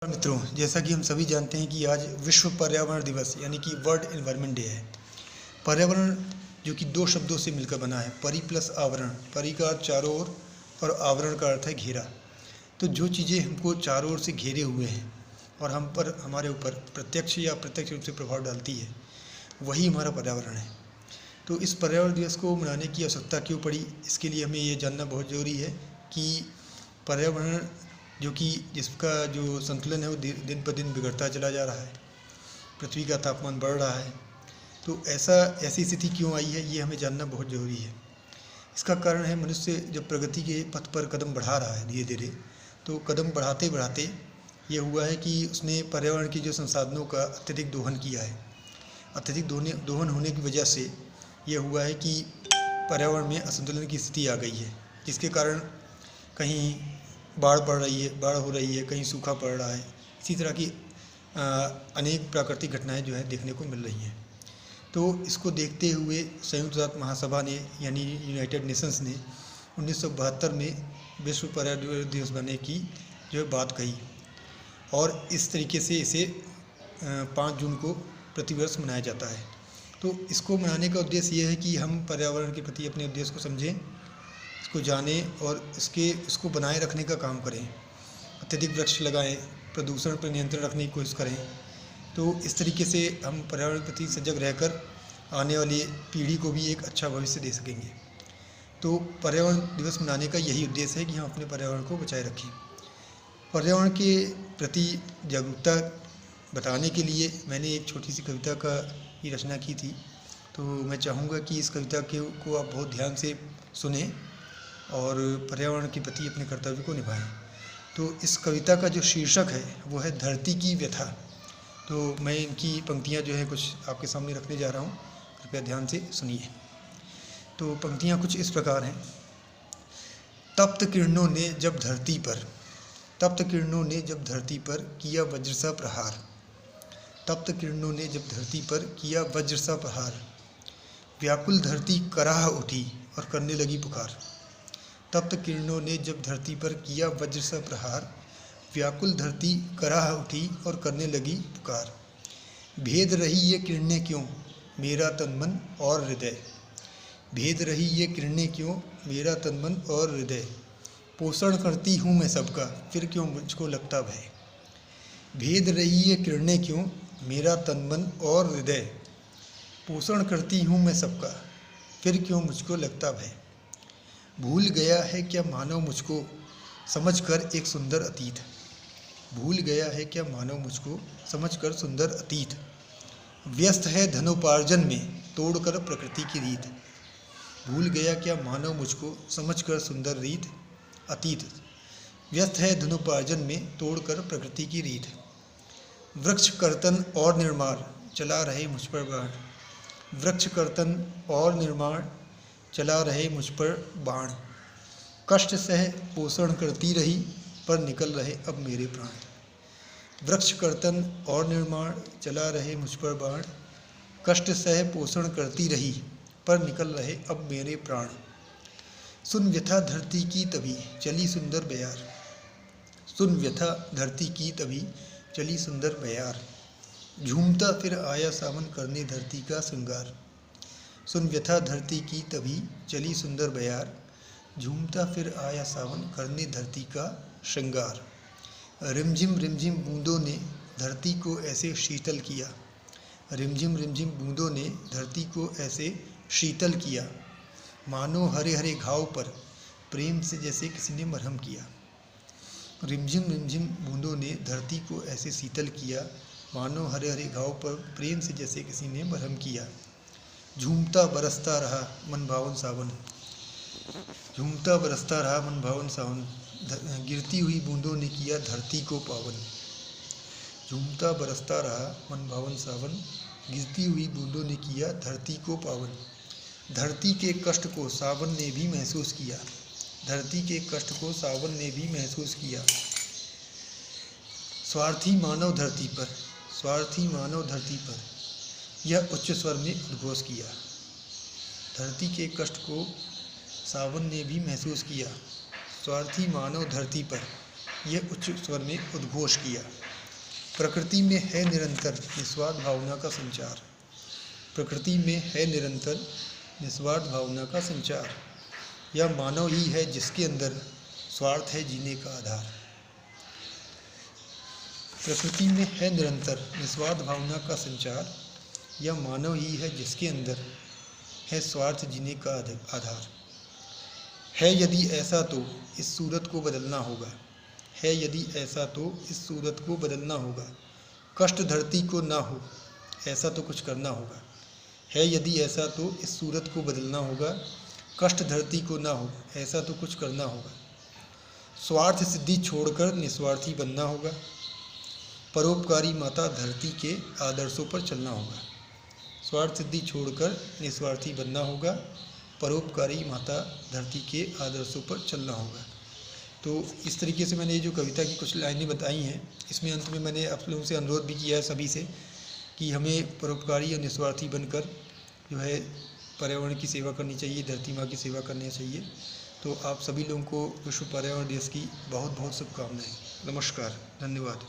मित्रों, जैसा कि हम सभी जानते हैं कि आज विश्व पर्यावरण दिवस यानी कि वर्ल्ड एनवायरनमेंट डे है। पर्यावरण जो कि दो शब्दों से मिलकर बना है, परि प्लस आवरण। परि का अर्थ चारों ओर और आवरण का अर्थ है घेरा। तो जो चीज़ें हमको चारों ओर से घेरे हुए हैं और हम पर हमारे ऊपर प्रत्यक्ष या अप्रत्यक्ष रूप से प्रभाव डालती है, वही हमारा पर्यावरण है। तो इस पर्यावरण दिवस को मनाने की आवश्यकता क्यों पड़ी, इसके लिए हमें ये जानना बहुत ज़रूरी है कि पर्यावरण जो कि जिसका जो संतुलन है वो दिन पर दिन बिगड़ता चला जा रहा है। पृथ्वी का तापमान बढ़ रहा है। तो ऐसी स्थिति क्यों आई है, ये हमें जानना बहुत ज़रूरी है। इसका कारण है मनुष्य जब प्रगति के पथ पर कदम बढ़ा रहा है धीरे धीरे, तो कदम बढ़ाते बढ़ाते ये हुआ है कि उसने पर्यावरण के जो संसाधनों का अत्यधिक दोहन किया है। अत्यधिक दोहन होने की वजह से ये हुआ है कि पर्यावरण में असंतुलन की स्थिति आ गई है, जिसके कारण कहीं बाढ़ हो रही है, कहीं सूखा पड़ रहा है। इसी तरह की अनेक प्राकृतिक घटनाएं जो है देखने को मिल रही हैं। तो इसको देखते हुए संयुक्त राष्ट्र महासभा ने यानी यूनाइटेड नेशंस ने 1972 में विश्व पर्यावरण दिवस बनाने की जो है बात कही, और इस तरीके से इसे 5 जून को प्रतिवर्ष मनाया जाता है। तो इसको मनाने का उद्देश्य ये है कि हम पर्यावरण के प्रति अपने उद्देश्य को समझें, इसको जानें और इसको बनाए रखने का काम करें। अत्यधिक वृक्ष लगाएं, प्रदूषण पर नियंत्रण रखने की कोशिश करें। तो इस तरीके से हम पर्यावरण के प्रति सजग रहकर आने वाली पीढ़ी को भी एक अच्छा भविष्य दे सकेंगे। तो पर्यावरण दिवस मनाने का यही उद्देश्य है कि हम अपने पर्यावरण को बचाए रखें। पर्यावरण के प्रति जागरूकता बताने के लिए मैंने एक छोटी सी कविता की रचना की थी। तो मैं चाहूँगा कि इस कविता को आप बहुत ध्यान से सुने और पर्यावरण के प्रति अपने कर्तव्य को निभाएं। तो इस कविता का जो शीर्षक है वो है धरती की व्यथा। तो मैं इनकी पंक्तियाँ जो है कुछ आपके सामने रखने जा रहा हूँ, कृपया ध्यान से सुनिए। तो पंक्तियाँ कुछ इस प्रकार हैं। तप्त किरणों ने जब धरती पर किया वज्र सा प्रहार। तप्त किरणों ने जब धरती पर किया वज्र सा प्रहार, व्याकुल धरती कराह उठी और करने लगी पुकार। तप्त किरणों ने जब धरती पर किया वज्र सा प्रहार, व्याकुल धरती कराह उठी और करने लगी पुकार। भेद रही ये किरणें क्यों मेरा तन मन और हृदय। भेद रही ये किरणें क्यों मेरा तन मन और हृदय। पोषण करती हूँ मैं सबका फिर क्यों मुझको लगता भय। भेद रही ये किरणें क्यों मेरा तन मन और हृदय। पोषण करती हूँ मैं सबका फिर क्यों मुझको लगता भय। भूल गया है क्या मानव मुझको समझकर एक सुंदर अतीत। भूल गया है क्या मानव मुझको समझकर सुंदर अतीत। व्यस्त है धनोपार्जन में तोड़कर प्रकृति की रीत। भूल गया क्या मानव मुझको समझकर सुंदर रीत अतीत। व्यस्त है धनोपार्जन में तोड़कर प्रकृति की रीत। वृक्ष कर्तन और निर्माण चला रहे मुझ पर बाण। वृक्ष कर्तन और निर्माण चला रहे मुझ पर बाण। कष्ट सह पोषण करती रही पर निकल रहे अब मेरे प्राण। वृक्ष कर्तन और निर्माण चला रहे मुझ पर बाण। कष्ट सह पोषण करती रही पर निकल रहे अब मेरे प्राण। सुन व्यथा धरती की तभी चली सुंदर बयार। सुन व्यथा धरती की तभी चली सुंदर बयार। झूमता फिर आया सावन करने धरती का श्रृंगार। सुन व्यथा धरती की तभी चली सुंदर बयार। झूमता फिर आया सावन करने धरती का श्रृंगार। रिमझिम रिमझिम बूंदों ने धरती को ऐसे शीतल किया। रिमझिम रिमझिम बूंदों ने धरती को ऐसे शीतल किया, मानो हरे हरे घाव पर प्रेम से जैसे किसी ने मरहम किया। रिमझिम रिमझिम बूंदों ने धरती को ऐसे शीतल किया, मानो हरे हरे घाव पर प्रेम से जैसे किसी ने मरहम किया। झूमता बरसता रहा मन भावन सावन। झूमता बरसता रहा मन भावन सावन। गिरती हुई बूंदों ने किया धरती को पावन। झूमता बरसता रहा मन भावन सावन। गिरती हुई बूंदों ने किया धरती को पावन। धरती के कष्ट को सावन ने भी महसूस किया। धरती के कष्ट को सावन ने भी महसूस किया। स्वार्थी मानव धरती पर, स्वार्थी मानव धरती पर यह उच्च स्वर में उद्घोष किया। धरती के कष्ट को सावन ने भी महसूस किया। स्वार्थी मानव धरती पर यह उच्च स्वर में उद्घोष किया। प्रकृति में है निरंतर निस्वार्थ भावना का संचार। प्रकृति में है निरंतर निस्वार्थ भावना का संचार। यह मानव ही है जिसके अंदर स्वार्थ है जीने का आधार। प्रकृति में है निरंतर निस्वार्थ भावना का संचार। यह मानव ही है जिसके अंदर है स्वार्थ जीने का आधार। है यदि ऐसा तो इस सूरत को बदलना होगा। है यदि ऐसा तो इस सूरत को बदलना होगा। कष्ट धरती को ना हो ऐसा तो कुछ करना होगा। है यदि ऐसा तो इस सूरत को बदलना होगा। कष्ट धरती को ना हो ऐसा तो कुछ करना होगा। स्वार्थ सिद्धि छोड़कर निस्वार्थी बनना होगा। परोपकारी माता धरती के आदर्शों पर चलना होगा। स्वार्थ सिद्धि छोड़कर निस्वार्थी बनना होगा। परोपकारी माता धरती के आदर्शों पर चलना होगा। तो इस तरीके से मैंने ये जो कविता की कुछ लाइनें बताई हैं, इसमें अंत में मैंने आप लोगों से अनुरोध भी किया है सभी से कि हमें परोपकारी और निस्वार्थी बनकर जो है पर्यावरण की सेवा करनी चाहिए, धरती माँ की सेवा करनी चाहिए। तो आप सभी लोगों को विश्व पर्यावरण दिवस की बहुत बहुत शुभकामनाएं। नमस्कार, धन्यवाद।